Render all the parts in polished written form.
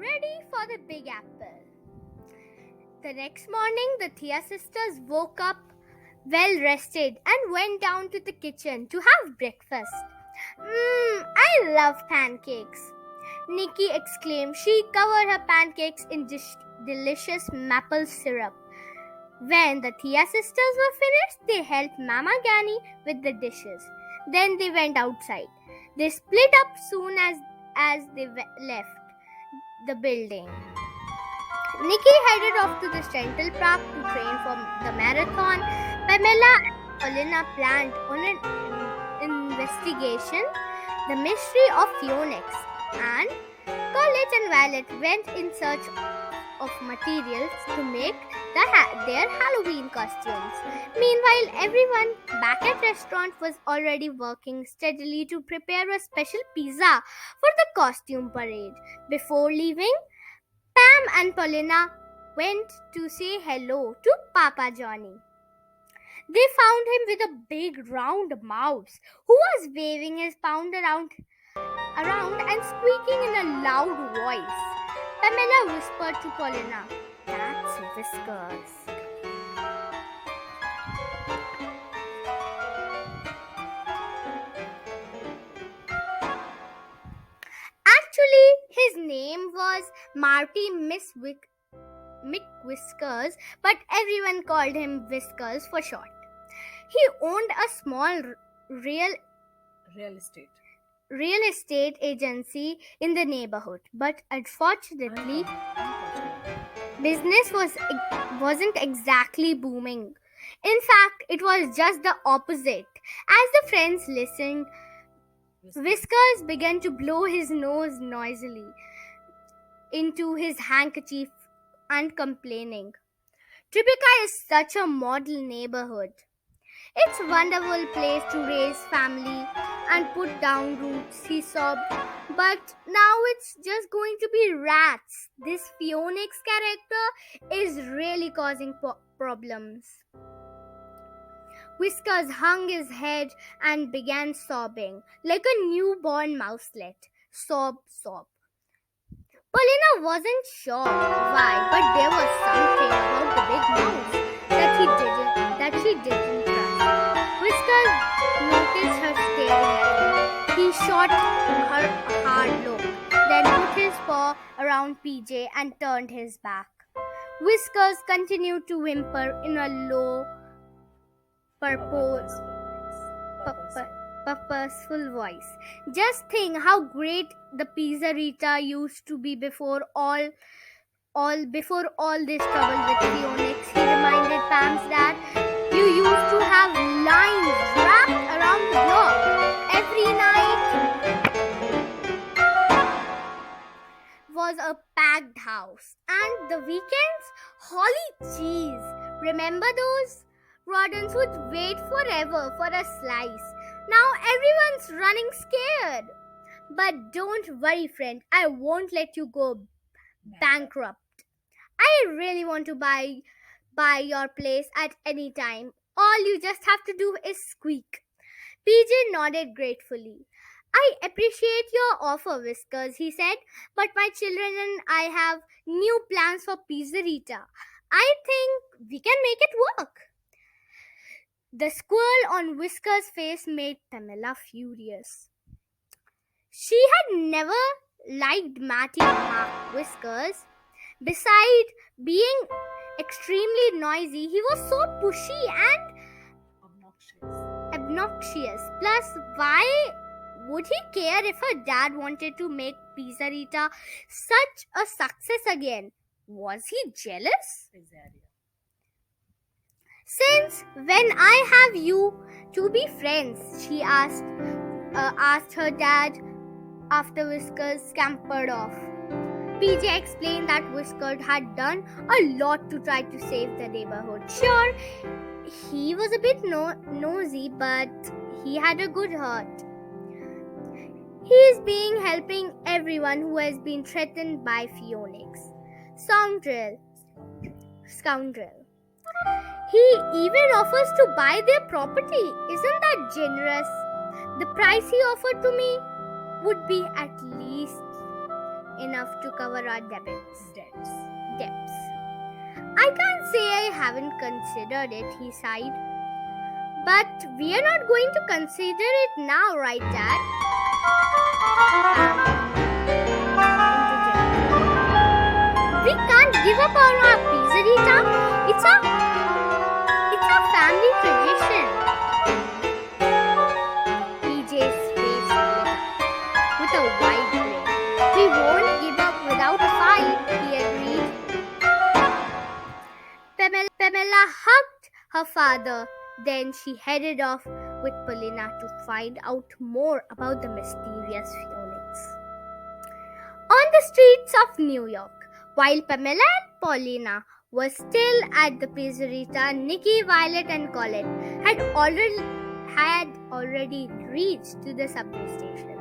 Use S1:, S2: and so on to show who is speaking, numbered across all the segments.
S1: ready for the Big Apple. The next morning, the Thea sisters woke up well rested and went down to the kitchen to have breakfast. I love pancakes, Nikki exclaimed. She covered her pancakes in delicious maple syrup. When the Thea sisters were finished, they helped Mama Gani with the dishes. Then they went outside. They split up soon as they left the building. Nikki headed off to the Central Park to train for the marathon. Pamela and Paulina planned on an investigation, the mystery of Phoenix, and Colette and Violet went in search of materials to make their Halloween costumes. Meanwhile, everyone back at restaurant was already working steadily to prepare a special pizza for the costume parade. Before leaving, Pam and Paulina went to say hello to Papa Johnny. They found him with a big round mouse who was waving his pound around and squeaking in a loud voice. Pamela whispered to Paulina, "That's Whiskers." Actually, his name was Marty McWhiskers, but everyone called him Whiskers for short. He owned a small real estate agency in the neighborhood, but unfortunately, business wasn't exactly booming. In fact, it was just the opposite. As the friends listened, Whiskers began to blow his nose noisily into his handkerchief and complaining, "Tribeca is such a model neighborhood. It's a wonderful place to raise family and put down roots," he sobbed. "But now it's just going to be rats. This Phoenix character is really causing problems." Whiskers hung his head and began sobbing like a newborn mouselet. Sob, sob. Paulina wasn't sure why, but there was something about the big mouse that she didn't trust. Whiskers noticed her staring at him. He shot her a hard look, then put his paw around PJ and turned his back. Whiskers continued to whimper in a low, purposeful voice. "Just think how great the pizzerita used to be before all this trouble with Phoenix," he reminded Pam's dad. "You used to have lines wrapped around the block. Every night was a packed house. And the weekends, holy cheese. Remember those? Rodents would wait forever for a slice. Now everyone's running scared. But don't worry, friend. I won't let you go bankrupt. I really want to buy your place at any time. All you just have to do is squeak." PJ nodded gratefully. "I appreciate your offer, Whiskers," he said, "but my children and I have new plans for Pizzerita. I think we can make it work." The squirrel on Whiskers' face made Pamela furious. She had never liked Matty Whiskers. Besides being extremely noisy, he was so pushy and obnoxious. Plus, why would he care if her dad wanted to make Pizzerita such a success again? Was he jealous? "Since when I have you to be friends?" she asked her dad after Whiskers scampered off. PJ explained that Whiskers had done a lot to try to save the neighborhood. Sure, he was a bit nosy, but he had a good heart. He is helping everyone who has been threatened by Phoenix. Scoundrel. He even offers to buy their property. Isn't that generous? The price he offered to me would be at least enough to cover our debts.
S2: Debts.
S1: I can't say I haven't considered it, he sighed. But we are not going to consider it now, right, Dad? We can't give up on our pizzeria. It's our family tradition. PJ's face lit up with a wide grin. We won't give up without a fight, he agreed. Pamela hugged her father. Then she headed off with Paulina to find out more about the mysterious feelings. On the streets of New York, while Pamela and Paulina were still at the pizzeria, Nikki, Violet, and Colette had already reached to the subway station.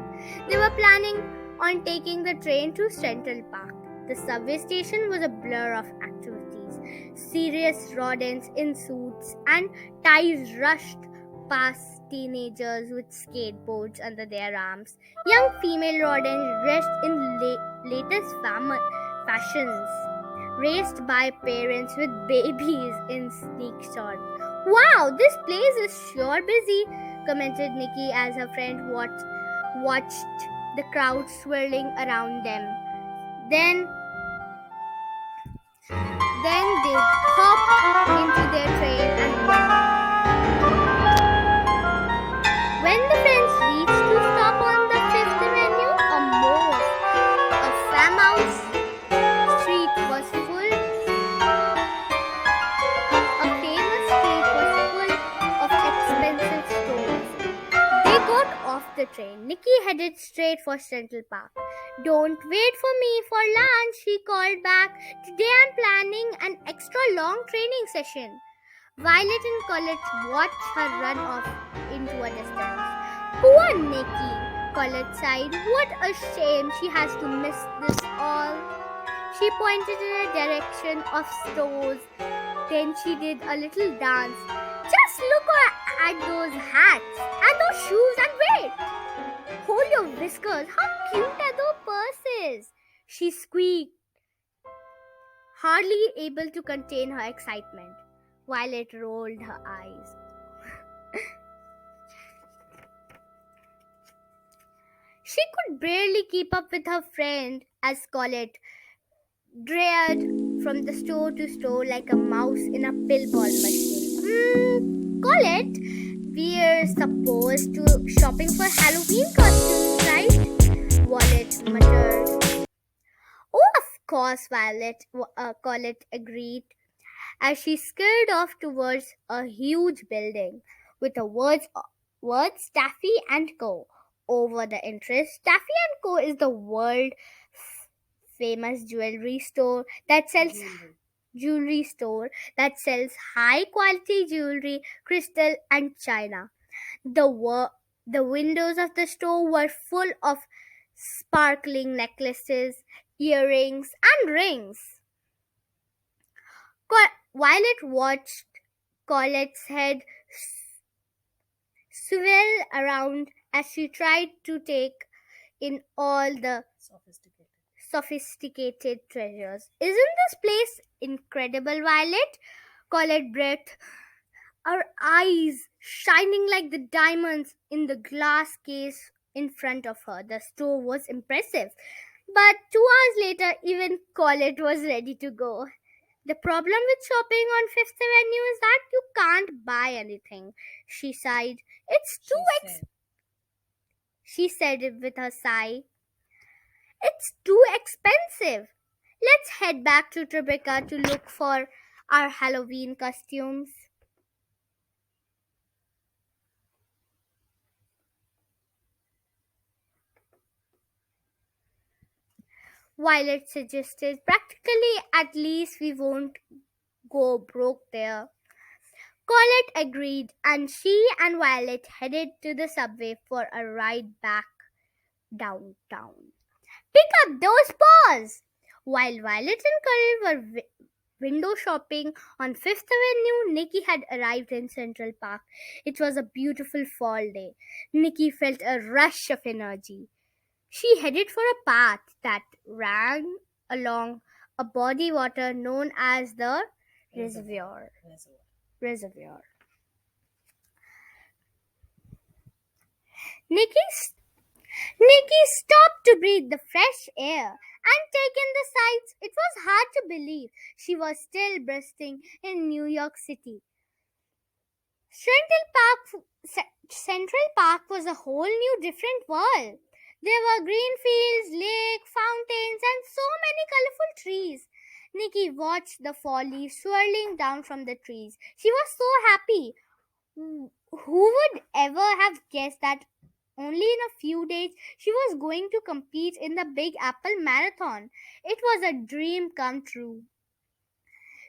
S1: They were planning on taking the train to Central Park. The subway station was a blur of activities. Serious rodents in suits and ties rushed past teenagers with skateboards under their arms. Young female rodents dressed in latest fashions, raced by parents with babies in sneak shorts. Wow, this place is sure busy, commented Nikki as her friend watched the crowd swirling around them. Then they hopped into their train and went. When the friends reached to stop on the Fifth Avenue, a famous street was full of expensive stores. They got off the train. Nikki headed straight for Central Park. Don't wait for me for lunch, she called back. Today I'm planning an extra long training session. Violet and Colette watched her run off into a distance. Poor Nikki, Colette sighed. What a shame she has to miss this all. She pointed in a direction of stores. Then she did a little dance. Just look at those hats and those shoes and wait. Hold your whiskers. How cute are those purses? She squeaked, hardly able to contain her excitement. Violet rolled her eyes. She could barely keep up with her friend as Colette dared from the store to store like a mouse in a pinball machine. Colette, we're supposed to shopping for Halloween costumes, right? Violet muttered. Oh, of course, Colette agreed as she scurried off towards a huge building with the words Taffy and Co. over the entrance. Taffy and Co. is the world famous jewelry store that sells high quality jewelry, crystal and china. The windows of the store were full of sparkling necklaces, earrings and rings. Violet watched Colette's head swirl around as she tried to take in all the sophisticated treasures. Isn't this place incredible, Violet? Colette breathed, her eyes shining like the diamonds in the glass case in front of her. The store was impressive. But 2 hours later, even Colette was ready to go. The problem with shopping on Fifth Avenue is that you can't buy anything, she sighed. She said it with a sigh. It's too expensive. Let's head back to Tribeca to look for our Halloween costumes. Violet suggested. Practically, at least we won't go broke there. Colette agreed, and she and Violet headed to the subway for a ride back downtown. Pick up those paws! While Violet and Colette were window shopping on Fifth Avenue, Nikki had arrived in Central Park. It was a beautiful fall day. Nikki felt a rush of energy. She headed for a path that ran along a body water known as the reservoir. Reservoir. Nikki, Nikki stopped to breathe the fresh air and take in the sights. It was hard to believe she was still bursting in New York City. Central Park was a whole new different world. There were green fields, lake, fountains, and so many colorful trees. Nikki watched the fall leaves swirling down from the trees. She was so happy. Who would ever have guessed that only in a few days she was going to compete in the Big Apple Marathon? It was a dream come true.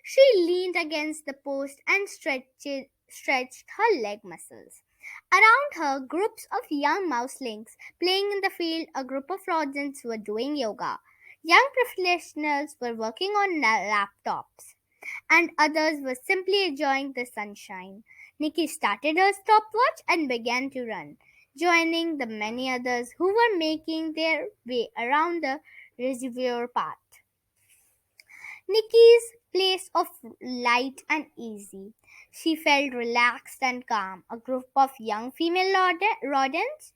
S1: She leaned against the post and stretched her leg muscles. Around her, groups of young mouselings playing in the field, a group of rodents were doing yoga. Young professionals were working on laptops, and others were simply enjoying the sunshine. Nikki started her stopwatch and began to run, joining the many others who were making their way around the reservoir path. Nikki's place of light and easy. She felt relaxed and calm. A group of young female rodents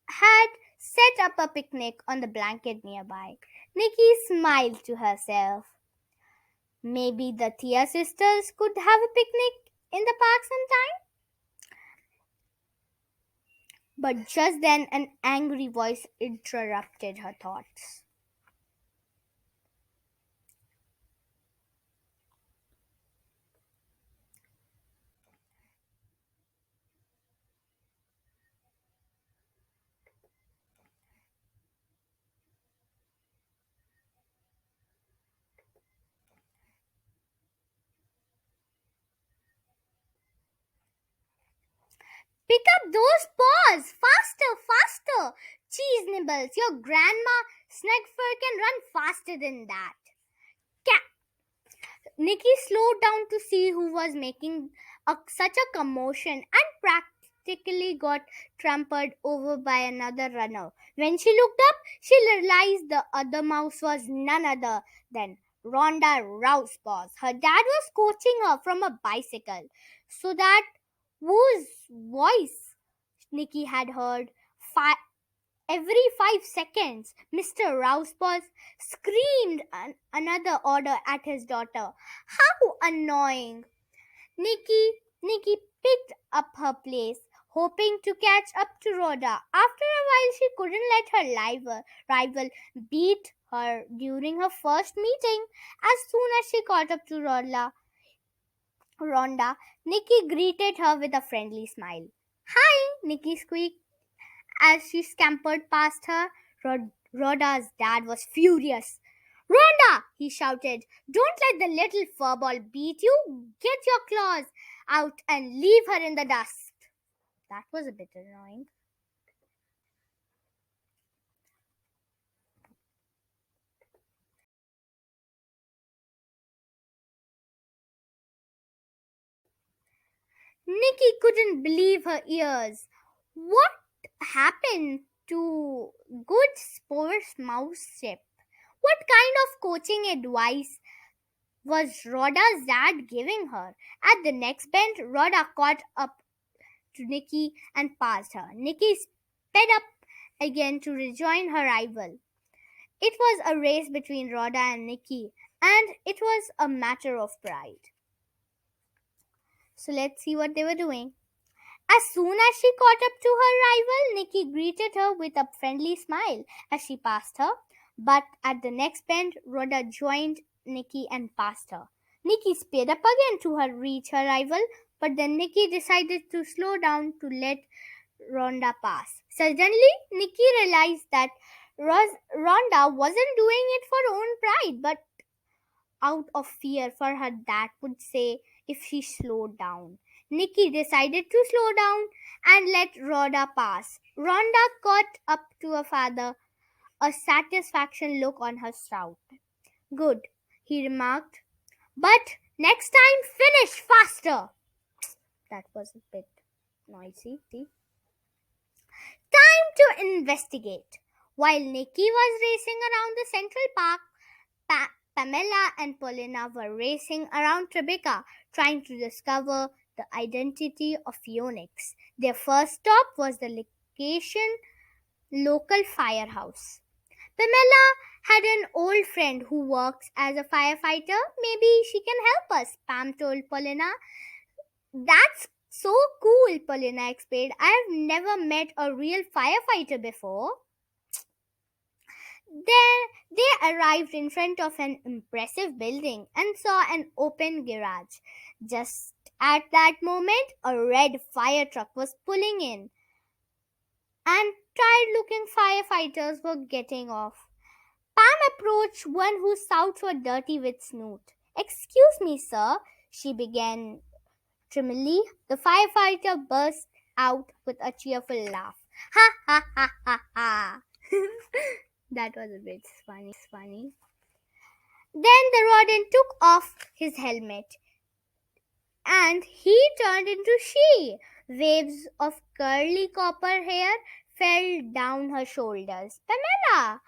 S1: had set up a picnic on the blanket nearby. Nikki smiled to herself. Maybe the Thea sisters could have a picnic in the park sometime? But just then an angry voice interrupted her thoughts. Pick up those paws! Faster, faster! Cheese Nibbles, your grandma Snugfur can run faster than that. Nikki slowed down to see who was making such a commotion and practically got trampled over by another runner. When she looked up, she realized the other mouse was none other than Rhonda Rousepaws. Her dad was coaching her from a bicycle. So that whose voice Nikki had heard every 5 seconds. Mr. Rousepaws screamed another order at his daughter. How annoying! Nikki picked up her place, hoping to catch up to Rhoda. After a while, she couldn't let her rival beat her during her first meeting. As soon as she caught up to Rhonda, Nikki greeted her with a friendly smile. Hi, Nikki squeaked as she scampered past her. Rhoda's dad was furious. Rhonda, he shouted, don't let the little furball beat you. Get your claws out and leave her in the dust. That was a bit annoying. Nikki couldn't believe her ears. What happened to good sports mouseship? What kind of coaching advice was Rhoda's dad giving her? At the next bend, Rhoda caught up to Nikki and passed her. Nikki sped up again to rejoin her rival. It was a race between Rhoda and Nikki, and it was a matter of pride. So let's see what they were doing. As soon as she caught up to her rival, Nikki greeted her with a friendly smile as she passed her. But at the next bend, Rhoda joined Nikki and passed her. Nikki sped up again to reach her rival, but then Nikki decided to slow down to let Rhonda pass. Suddenly, Nikki realized that Rhonda wasn't doing it for her own pride, but out of fear for her dad would say if she slowed down. Nikki decided to slow down and let Rhoda pass. Rhonda caught up to her father, a satisfaction look on her snout. Good, he remarked. But next time, finish faster. That was a bit noisy. Time to investigate. While Nikki was racing around the Central Park, Pamela and Paulina were racing around Tribeca, trying to discover the identity of Phoenix. Their first stop was the local firehouse. Pamela had an old friend who works as a firefighter. Maybe she can help us, Pam told Paulina. That's so cool, Paulina explained. I've never met a real firefighter before. There, they arrived in front of an impressive building and saw an open garage. Just at that moment, a red fire truck was pulling in, and tired looking firefighters were getting off. Pam approached one whose shouts were dirty with snoot. Excuse me, sir, she began dreamily. The firefighter burst out with a cheerful laugh. Ha ha ha ha ha. That was a bit funny. Then the rodent took off his helmet and he turned into she. Waves of curly copper hair fell down her shoulders. Pamela,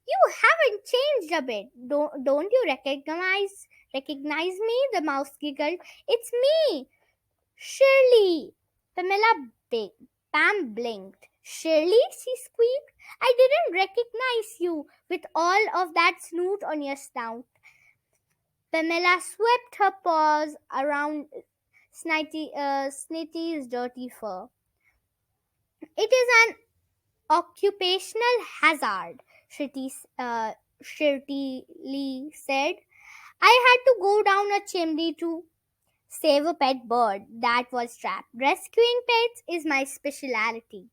S1: you haven't changed a bit. Don't you recognize me? The mouse giggled. It's me, Shirley. Pamela Pam blinked. Shirley, she squeaked. I didn't recognize you with all of that snoot on your snout. Pamela swept her paws around Snitty's dirty fur. It is an occupational hazard, Shirley said. I had to go down a chimney to save a pet bird that was trapped. Rescuing pets is my specialty.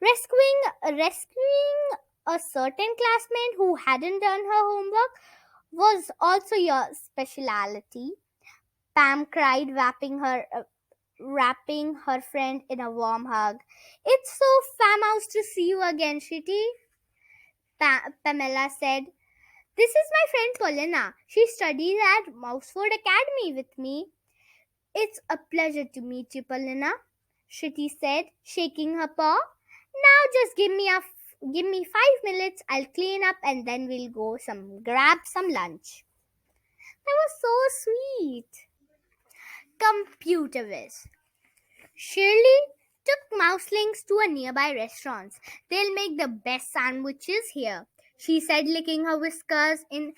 S1: Rescuing a certain classmate who hadn't done her homework was also your specialty. Pam cried, wrapping her friend in a warm hug. It's so famous to see you again, Shitty, Pamela said. This is my friend Paulina. She studies at Mouseford Academy with me. It's a pleasure to meet you, Paulina, Shitty said, shaking her paw. Now just give me 5 minutes. I'll clean up and then we'll go grab some lunch. That was so sweet. Computer whiz. Shirley took Mouselings to a nearby restaurant. They'll make the best sandwiches here, she said, licking her whiskers in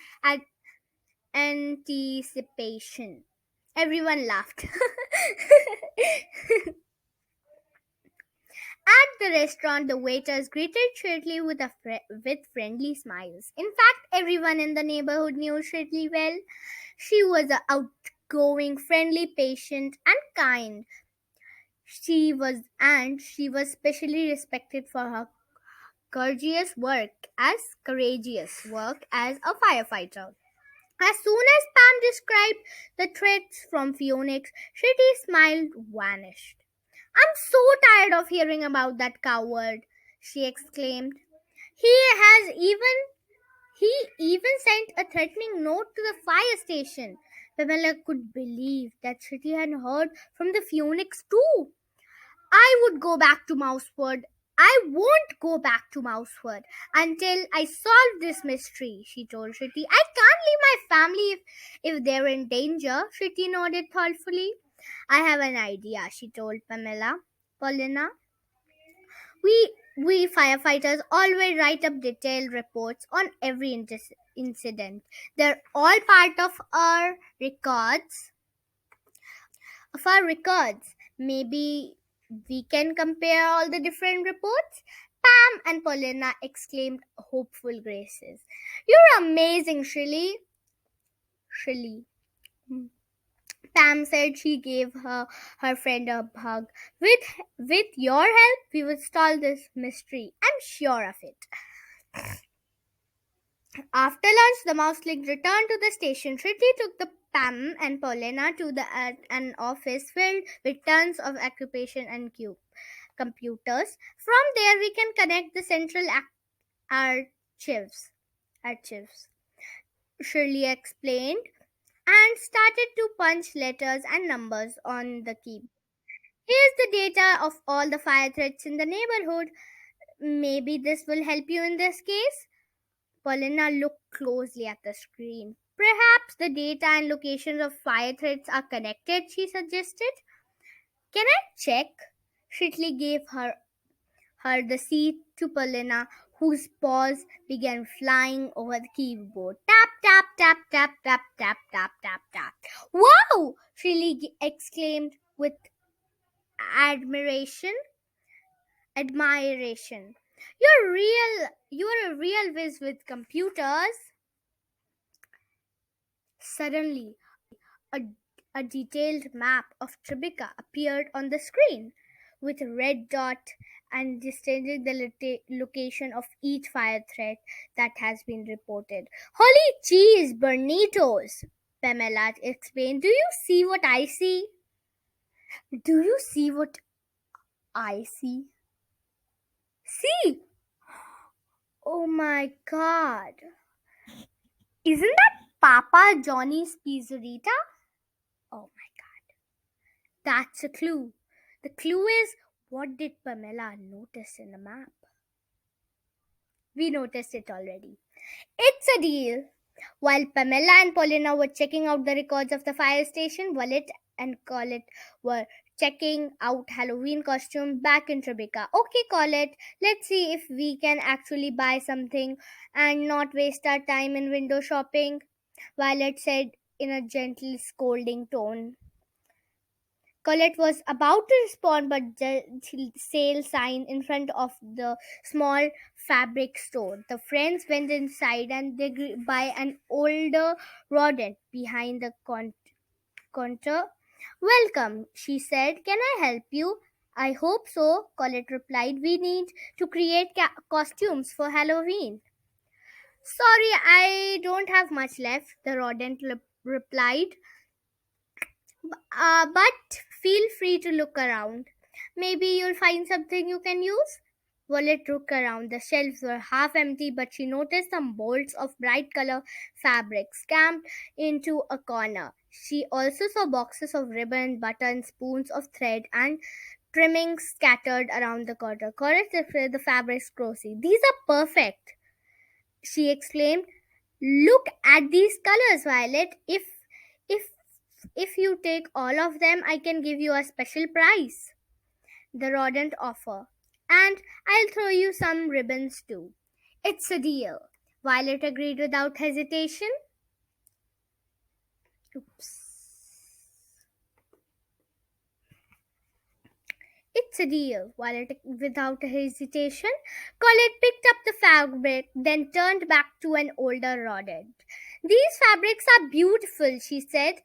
S1: anticipation. Everyone laughed. At the restaurant, the waiters greeted Shirley with friendly smiles. In fact, everyone in the neighborhood knew Shirley well. She was outgoing, friendly, patient, and kind. She was specially respected for her courageous work as a firefighter. As soon as Pam described the threats from Phoenix, Shitty's smile vanished. I'm so tired of hearing about that coward, she exclaimed. He even sent a threatening note to the fire station. Pamela could believe that Shitty had heard from the Phoenix too. I would go back to Mouseford. I won't go back to Mouseford until I solve this mystery, she told Shitty. I can't leave my family if they're in danger, Shitty nodded thoughtfully. I have an idea, she told Paulina. We firefighters always write up detailed reports on every incident. They're all part of our records. Maybe we can compare all the different reports. Pam and Paulina exclaimed hopeful graces. You're amazing, Shirley. Pam said. She gave her friend a hug. With your help, we will solve this mystery. I'm sure of it. After lunch, the Mouseling returned to the station. Shirley took the Pam and Paulina to an office filled with tons of occupation and computers. From there, we can connect the central archives. Shirley explained and started to punch letters and numbers on the key. Here's the data of all the fire threats in the neighborhood. Maybe this will help you in this case. Paulina looked closely at the screen. Perhaps the data and locations of fire threads are connected, she suggested. Can I check? Shitley gave her the seat to Paulina, whose paws began flying over the keyboard. Tap, tap, tap, tap, tap, tap, tap, tap, tap. Wow! Shitley exclaimed with admiration. Admiration. You're a real whiz with computers. Suddenly, a, a detailed map of Tribeca appeared on the screen, with a red dot and displaying the location of each fire threat that has been reported. Holy cheese, Bernitos! Pamela explained. Do you see what I see? Do you see what I see? See! Oh my god! Isn't that Papa Johnny's Pizzerita? Oh my god. That's a clue. The clue is, what did Pamela notice in the map? We noticed it already. It's a deal. While Pamela and Paulina were checking out the records of the fire station, Wallet and Colette were checking out Halloween costume back in Tribeca. Okay, Colette, let's see if we can actually buy something and not waste our time in window shopping, Violet said in a gentle scolding tone. Colette was about to respond, but the sale sign in front of the small fabric store. The friends went inside and they buy an older rodent behind the counter. Welcome, she said. Can I help you? I hope so, Colette replied. We need to create costumes for Halloween. Sorry, I don't have much left, the rodent replied. But feel free to look around. Maybe you'll find something you can use. Wallet looked around. The shelves were half empty, but she noticed some bolts of bright color fabric camped into a corner. She also saw boxes of ribbon, buttons, spoons of thread, and trimmings scattered around the corner. Correct the fabrics closely. These are perfect, she exclaimed. Look at these colors, Violet. If if you take all of them, I can give you a special price. The rodent offer. And I'll throw you some ribbons too. It's a deal. Violet agreed without hesitation. Oops. It's a deal. Violet, without hesitation, Colette picked up the fabric, then turned back to an older rodent. These fabrics are beautiful, she said.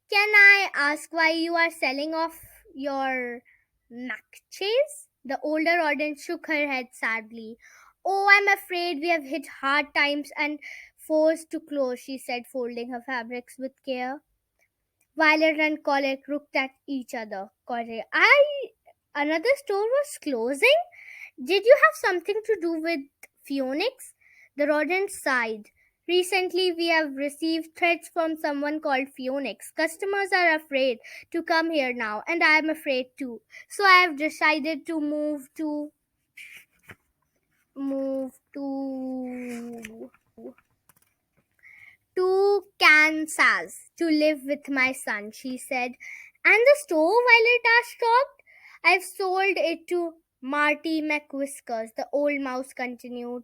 S1: Can I ask why you are selling off your matches? The older audience shook her head sadly. Oh, I'm afraid we have hit hard times and forced to close, she said, folding her fabrics with care. Violet and Colette looked at each other. Colette, another store was closing? Did you have something to do with Phoenix? The rodent sighed. Recently, we have received threats from someone called Phoenix. Customers are afraid to come here now, and I am afraid too. So I have decided to move to Kansas to live with my son, she said. And the store, Violet asked, shocked. I've sold it to Marty McWhiskers, the old mouse continued.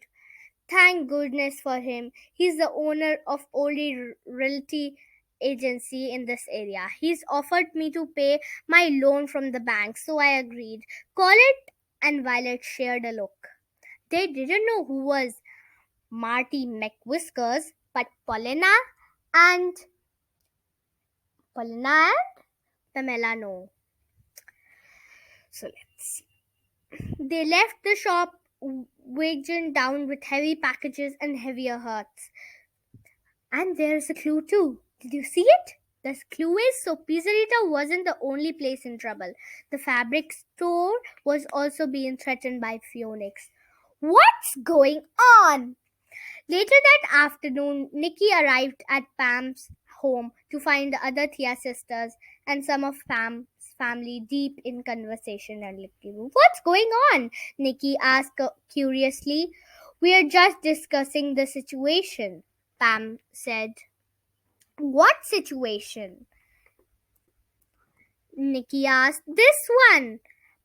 S1: Thank goodness for him. He's the owner of only realty agency in this area. He's offered me to pay my loan from the bank, so I agreed. Colette and Violet shared a look. They didn't know who was Marty McWhiskers, but and Paulina and Pamela know. So let's see. They left the shop wagon down with heavy packages and heavier hearts. And there's a clue too. Did you see it? The clue is so Pizzerita wasn't the only place in trouble. The fabric store was also being threatened by Phoenix. What's going on? Later that afternoon, Nikki arrived at Pam's home to find the other Thea sisters and some of Pam's family deep in conversation and living room. What's going on? Nikki asked curiously. We're just discussing the situation, Pam said. What situation? Nikki asked. This one,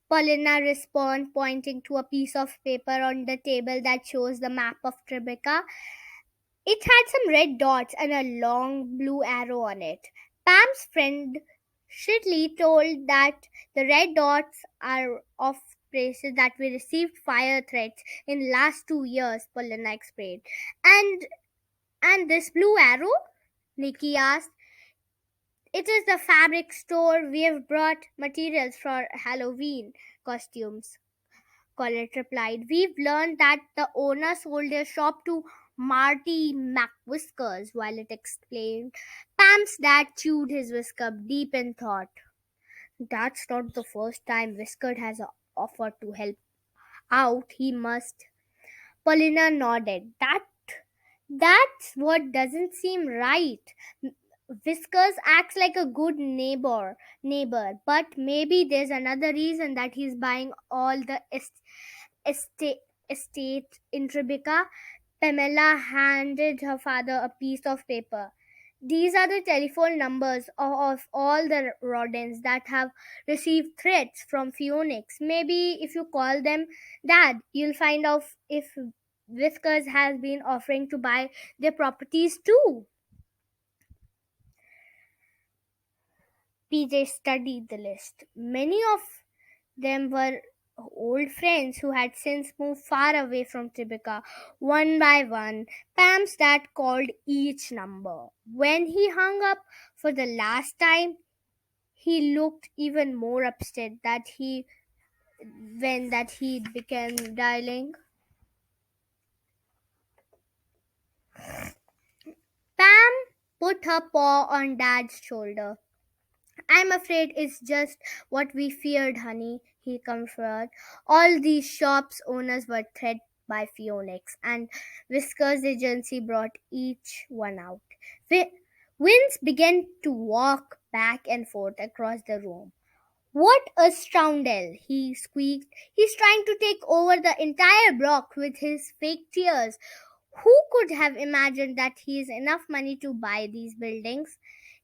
S1: Paulina responded, pointing to a piece of paper on the table that shows the map of Tribeca. It had some red dots and a long blue arrow on it. Pam's friend Shitley told that the red dots are of places that we received fire threats in last 2 years, Paulina explained. And this blue arrow? Nikki asked. It is the fabric store. We have brought materials for Halloween costumes. Colette replied. We've learned that the owner sold their shop to Marty McWhiskers, Violet explained. Pam's dad chewed his whisker deep in thought. That's not the first time Whisker has offered to help out. He must. Paulina nodded. That's what doesn't seem right. Whiskers acts like a good neighbor, but maybe there's another reason that he's buying all the estate, estate in Tribeca. Pamela handed her father a piece of paper. These are the telephone numbers of all the rodents that have received threats from Phoenix. Maybe if you call them, Dad, you'll find out if Whiskers has been offering to buy their properties too. PJ studied the list. Many of them were old friends who had since moved far away from Tribeca. One by one, Pam's dad called each number. When he hung up for the last time, he looked even more upset that he began dialing. Pam put her paw on Dad's shoulder. I'm afraid it's just what we feared, honey, he comforted. All these shops owners were threatened by Phoenix, and Whisker's agency brought each one out. Winds began to walk back and forth across the room. What a scoundrel, he squeaked. He's trying to take over the entire block with his fake tears. Who could have imagined that he has enough money to buy these buildings?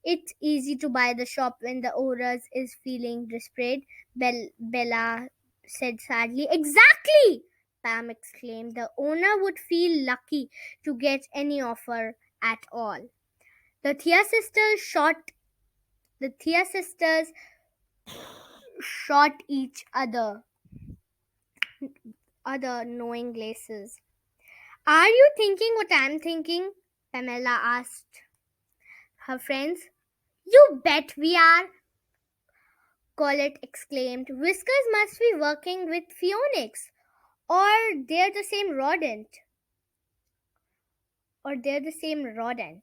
S1: It's easy to buy the shop when the owner is feeling desperate, Bella said sadly. Exactly! Pam exclaimed. The owner would feel lucky to get any offer at all. The Thea sisters shot each other knowing glances. Are you thinking what I'm thinking? Pamela asked her friends. You bet we are, Colette exclaimed. Whiskers must be working with Phoenix, or they're the same rodent. Or they're the same rodent.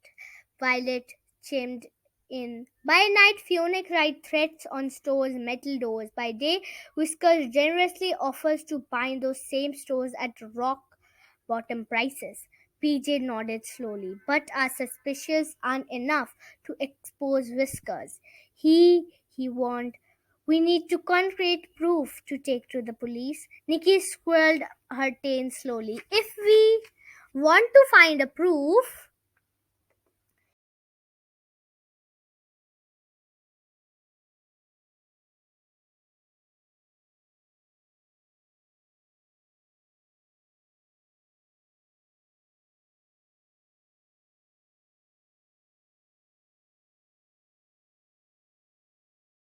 S1: Violet chimed in. By night, Phoenix write threats on stores' metal doors. By day, Whiskers generously offers to buy those same stores at rock bottom prices. PJ nodded slowly. But our suspicions aren't enough to expose Whiskers. He warned. We need to concrete proof to take to the police. Nikki swirled her tail slowly. If we want to find a proof,